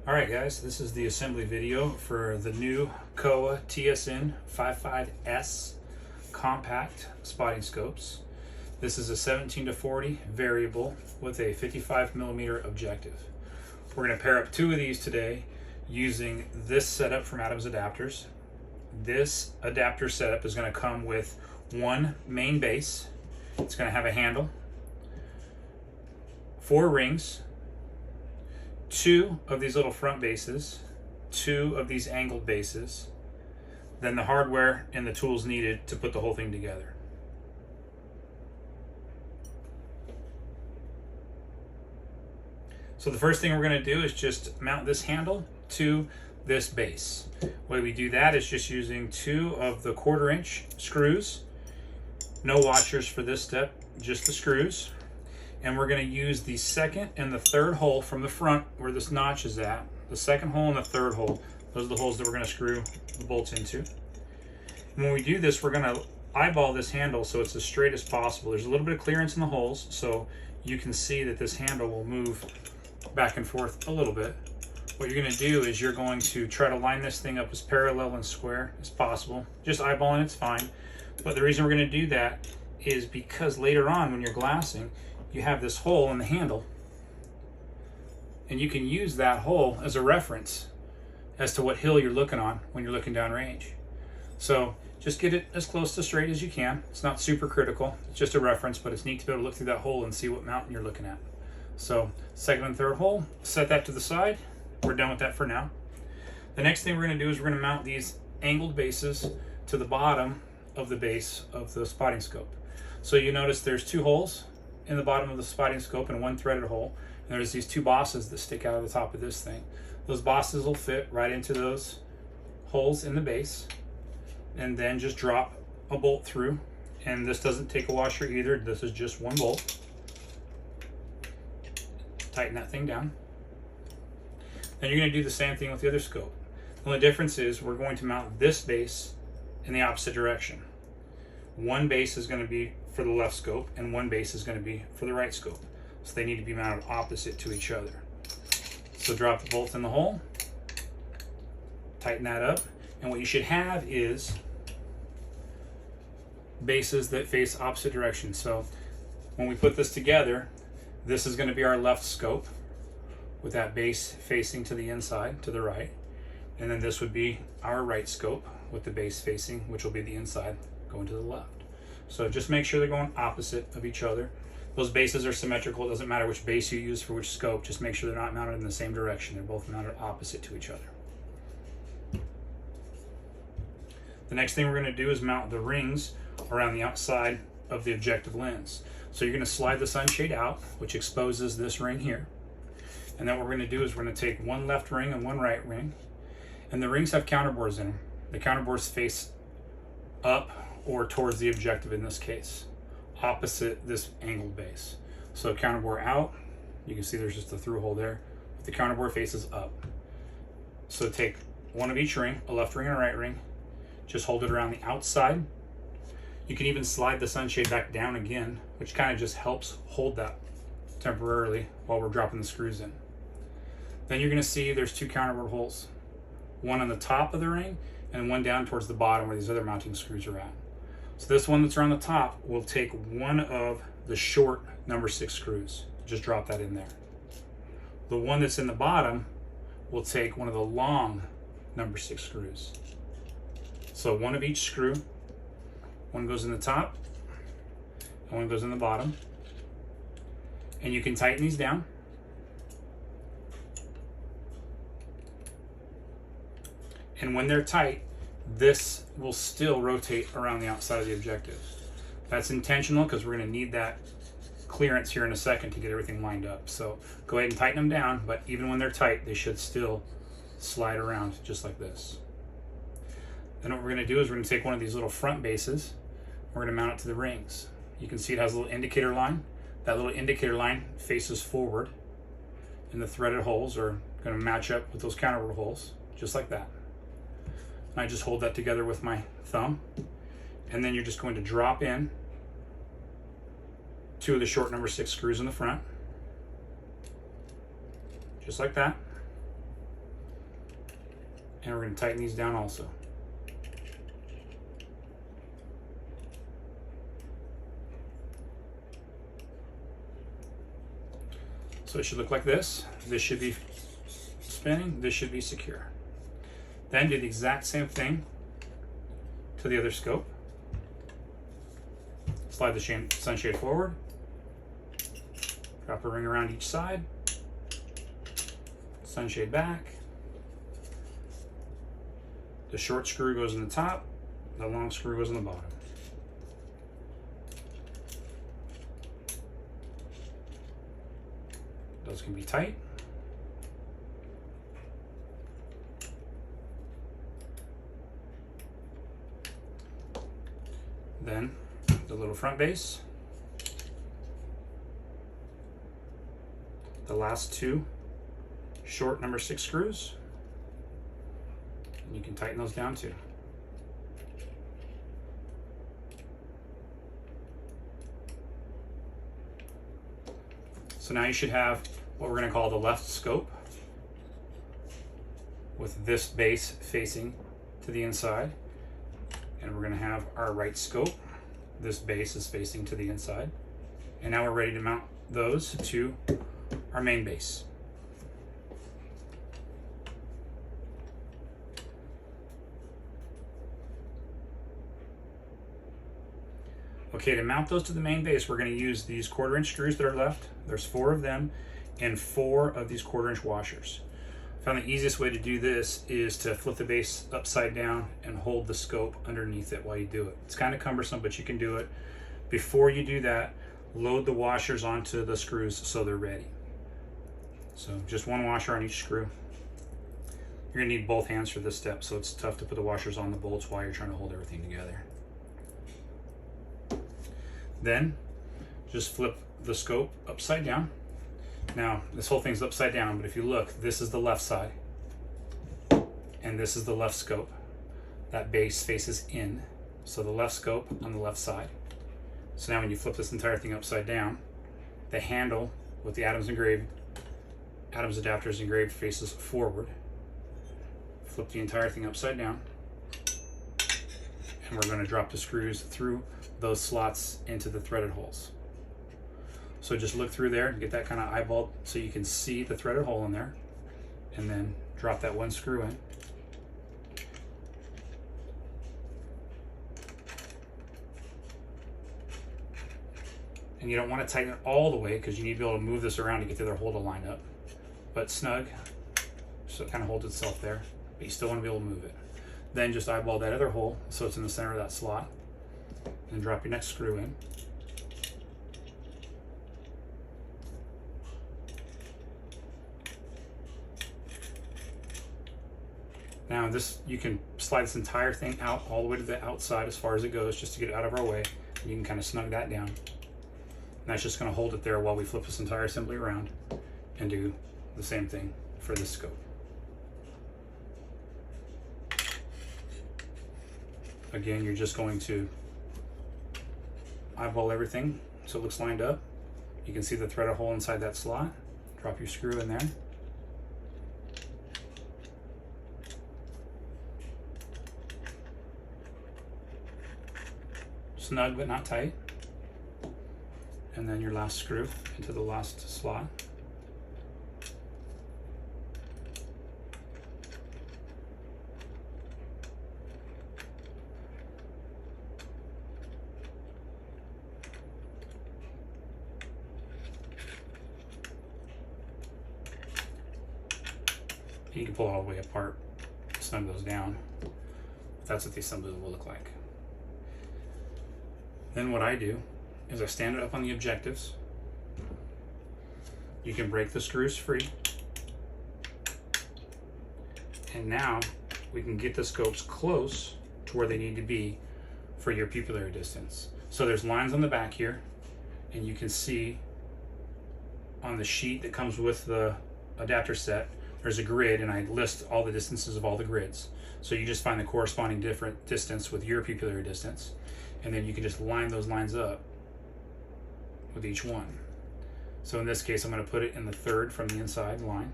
Alright guys, this is the assembly video for the new Kowa TSN 55S compact spotting scopes. This is a 17-40 variable with a 55mm objective. We're going to pair up two of these today using this setup from Adams Adapters. This adapter setup is going to come with one main base. It's going to have a handle, 4 rings, 2 of these little front bases, 2 of these angled bases, then the hardware and the tools needed to put the whole thing together. So the first thing we're going to do is just mount this handle to this base. The way we do that is just using 2 of the 1/4-inch screws. No washers for this step, just the screws. And we're going to use the second and the third hole from the front where this notch is at. The second hole and the third hole. Those are the holes that we're going to screw the bolts into. And when we do this, we're going to eyeball this handle so it's as straight as possible. There's a little bit of clearance in the holes, so you can see that this handle will move back and forth a little bit. What you're going to do is you're going to try to line this thing up as parallel and square as possible. Just eyeballing it's fine. But the reason we're going to do that is because later on when you're glassing, you have this hole in the handle, and you can use that hole as a reference as to what hill you're looking on when you're looking down range. So just get it as close to straight as you can. It's not super critical, it's just a reference, but it's neat to be able to look through that hole and see what mountain you're looking at. So second and third hole, set that to the side. We're done with that for now. The next thing we're going to do is we're going to mount these angled bases to the bottom of the base of the spotting scope. So you notice there's 2 holes in the bottom of the spotting scope and 1 threaded hole, and there's these 2 bosses that stick out of the top of this thing. Those bosses will fit right into those holes in the base, and then just drop a bolt through. And this doesn't take a washer either, this is just 1 bolt. Tighten that thing down. Then you're going to do the same thing with the other scope. The only difference is we're going to mount this base in the opposite direction. One base is going to be for the left scope and one base is going to be for the right scope. So they need to be mounted opposite to each other. So drop the bolt in the hole, tighten that up, and what you should have is bases that face opposite directions. So when we put this together, this is going to be our left scope with that base facing to the inside, to the right. And then this would be our right scope with the base facing, which will be the inside, going to the left. So just make sure they're going opposite of each other. Those bases are symmetrical. It doesn't matter which base you use for which scope. Just make sure they're not mounted in the same direction. They're both mounted opposite to each other. The next thing we're going to do is mount the rings around the outside of the objective lens. So you're going to slide the sunshade out, which exposes this ring here. And then what we're going to do is we're going to take 1 left ring and 1 right ring. And the rings have counterbores in them. The counterbores face up or towards the objective in this case, opposite this angled base. So counterbore out, you can see there's just a through hole there. The counterbore faces up. So take 1 of each ring, a left ring and a right ring, just hold it around the outside. You can even slide the sunshade back down again, which kind of just helps hold that temporarily while we're dropping the screws in. Then you're going to see there's 2 counterbore holes, 1 on the top of the ring and 1 down towards the bottom where these other mounting screws are at. So this one that's around the top will take 1 of the short number 6 screws. Just drop that in there. The one that's in the bottom will take 1 of the long number 6 screws. So 1 of each screw. 1 goes in the top and 1 goes in the bottom. And you can tighten these down. And when they're tight, this will still rotate around the outside of the objective. That's intentional because we're going to need that clearance here in a second to get everything lined up. So go ahead and tighten them down, but even when they're tight, they should still slide around just like this. Then what we're going to do is we're going to take 1 of these little front bases. We're going to mount it to the rings. You can see it has a little indicator line. That little indicator line faces forward, and the threaded holes are going to match up with those counterbore holes, just like that. And I just hold that together with my thumb, and then you're just going to drop in 2 of the short number 6 screws in the front, just like that. And we're going to tighten these down also. So it should look like this. This should be spinning, this should be secure. Then do the exact same thing to the other scope. Slide the sunshade forward. Drop a ring around each side. Sunshade back. The short screw goes in the top, the long screw goes in the bottom. Those can be tight. Then the little front base. The last two short number 6 screws. And you can tighten those down too. So now you should have what we're going to call the left scope with this base facing to the inside. And we're going to have our right scope. This base is facing to the inside. And now we're ready to mount those to our main base. Okay, to mount those to the main base, we're going to use these 1/4" screws that are left. There's 4 of them and 4 of these 1/4" washers. I found the easiest way to do this is to flip the base upside down and hold the scope underneath it while you do it. It's kind of cumbersome, but you can do it. Before you do that, load the washers onto the screws so they're ready. So just 1 washer on each screw. You're going to need both hands for this step, so it's tough to put the washers on the bolts while you're trying to hold everything together. Then just flip the scope upside down. Now this whole thing's upside down, but if you look, this is the left side and this is the left scope. That base faces in, so the left scope on the left side. So now when you flip this entire thing upside down, the handle with the Adams adapters engraved faces forward. Flip the entire thing upside down, and we're going to drop the screws through those slots into the threaded holes. So just look through there and get that kind of eyeball so you can see the threaded hole in there, and then drop that 1 screw in. And you don't want to tighten it all the way because you need to be able to move this around to get the other hole to line up. But snug, so it kind of holds itself there, but you still want to be able to move it. Then just eyeball that other hole so it's in the center of that slot, and drop your next screw in. Now this, you can slide this entire thing out all the way to the outside as far as it goes, just to get it out of our way. And you can kind of snug that down. And that's just going to hold it there while we flip this entire assembly around and do the same thing for this scope. Again, you're just going to eyeball everything so it looks lined up. You can see the threaded hole inside that slot. Drop your screw in there. Snug but not tight. And then your last screw into the last slot. You can pull it all the way apart, snug those down. That's what the assembly will look like. Then what I do is I stand it up on the objectives. You can break the screws free. And now we can get the scopes close to where they need to be for your pupillary distance. So there's lines on the back here, and you can see on the sheet that comes with the adapter set, there's a grid, and I list all the distances of all the grids. So you just find the corresponding different distance with your pupillary distance, and then you can just line those lines up with each one. So in this case, I'm going to put it in the third from the inside line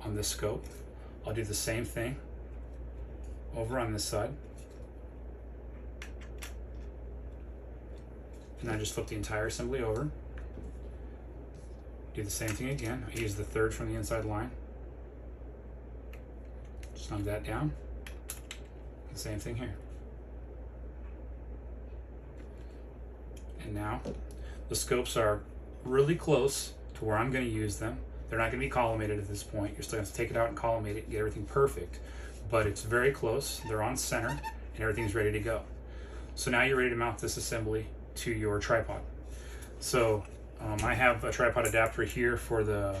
on this scope. I'll do the same thing over on this side. And I just flip the entire assembly over. Do the same thing again. I use the third from the inside line. Snug that down. The same thing here. And now the scopes are really close to where I'm going to use them. They're not going to be collimated at this point. You're still going to have to take it out and collimate it and get everything perfect. But it's very close. They're on center and everything's ready to go. So now you're ready to mount this assembly to your tripod. So I have a tripod adapter here for the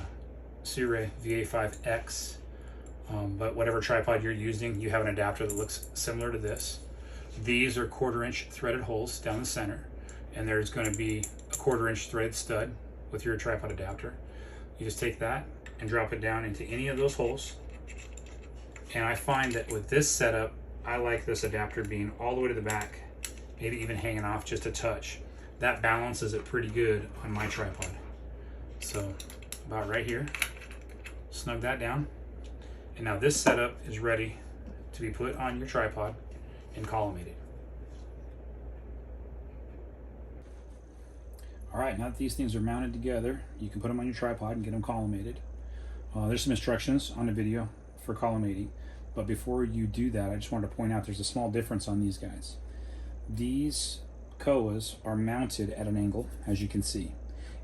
Sire VA5X. But whatever tripod you're using, you have an adapter that looks similar to this. These are 1/4 inch threaded holes down the center, and there's going to be a 1/4 inch threaded stud with your tripod adapter. You just take that and drop it down into any of those holes. And I find that with this setup, I like this adapter being all the way to the back, maybe even hanging off just a touch. That balances it pretty good on my tripod. So about right here, snug that down. And now this setup is ready to be put on your tripod and collimated. All right, now that these things are mounted together, you can put them on your tripod and get them collimated. There's some instructions on the video for collimating, but before you do that, I just wanted to point out there's a small difference on these guys. These Kowas are mounted at an angle, as you can see,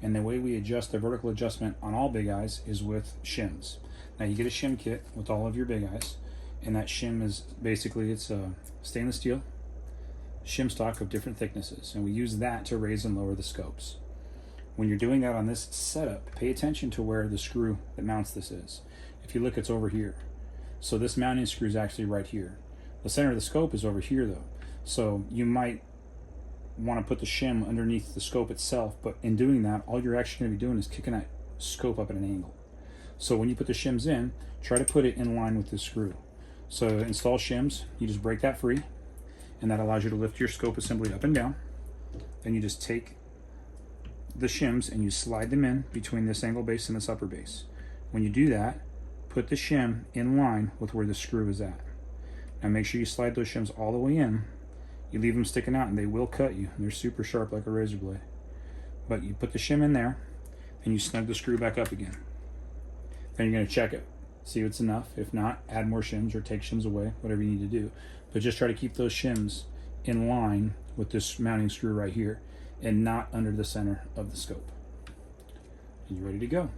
and the way we adjust the vertical adjustment on all big eyes is with shims. Now you get a shim kit with all of your big eyes, and that shim is basically, it's a stainless steel shim stock of different thicknesses, and we use that to raise and lower the scopes. When you're doing that on this setup, pay attention to where the screw that mounts this is. If you look, it's over here. So this mounting screw is actually right here. The center of the scope is over here though. So you might want to put the shim underneath the scope itself, but in doing that, all you're actually going to be doing is kicking that scope up at an angle. So when you put the shims in, try to put it in line with the screw. So to install shims, you just break that free, and that allows you to lift your scope assembly up and down. Then you just take the shims and you slide them in between this angle base and this upper base. When you do that, put the shim in line with where the screw is at. Now make sure you slide those shims all the way in. You leave them sticking out and they will cut you. They're super sharp like a razor blade. But you put the shim in there and you snug the screw back up again. Then you're going to check it, see if it's enough. If not, add more shims or take shims away, whatever you need to do. But just try to keep those shims in line with this mounting screw right here and not under the center of the scope. And you're ready to go.